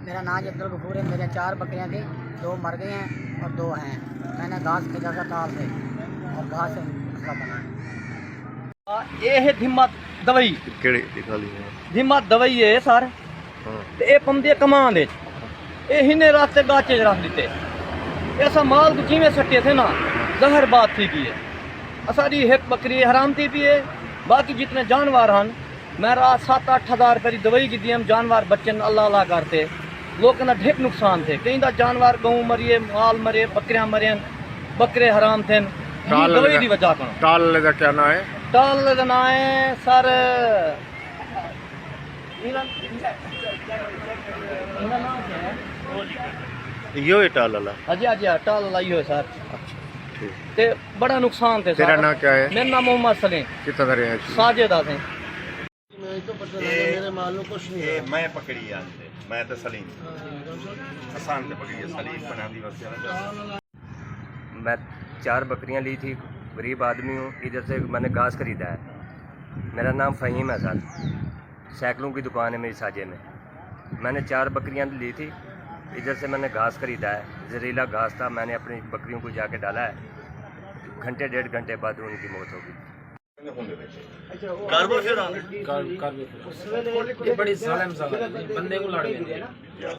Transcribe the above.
मेरा नाम अब्दुल गफूर है। मेरे 4 बकरियां थी, 2 मर गई हैं और 2 हैं। मैंने घास खरीदा था ताल से और घास से मसला बना है। ये है धिम्मत दवाई ਕਿਹੜੀ ਦਿਖਾਲੀ ਹੈ धिम्मत दवाई है सर। ਹਾਂ ये पंदे कमान दे ये हिने रास्ते गाचे रख दिते। ऐसा माल को किवें सट्टे थे ना जहर बात थी की है। असारी एक बकरी हराम थी भी है। बाकी जितने जानवर हैं मैं रात 7-8 हज़ार रुपये की दवाई की दी। हम जानवर बच्चे अल्लाह अल्लाह करते लोगों का ढेक नुकसान थे। कहीं का जानवर गऊ मरिए, माल मरे, बकरियां मरे, बकरे हराम थे दवाई की वजह को। टाल का क्या नाम है टाल का नाम है सर यो है टाल वाला हाजी हाजी टाल लाई हो सर। ठीक ते बड़ा नुकसान थे। तेरा नाम क्या है मेरा नाम मोहम्मद सलीम कितना दर है साजिदा से। मेरे मालूम कुछ नहीं है। मैं पकड़ी आज से मैं तो सलीम आसान से पकड़ी है सलीम बना दी बस। मैं 4 बकरियां ली थी, गरीब आदमी हूँ। इधर से मैंने घास खरीदा है। मेरा नाम फ़हीम है सर। साइकिलों की दुकान है मेरी साजे में। मैंने 4 बकरियां ली थी, इधर से मैंने घास खरीदा है। जहरीला घास था। मैंने अपनी बकरियों को जाके डाला है। घंटे 1.5 घंटे बाद उनकी मौत हो गई। कार्बो फिर बड़ी जालिम बंदे को लड़ गए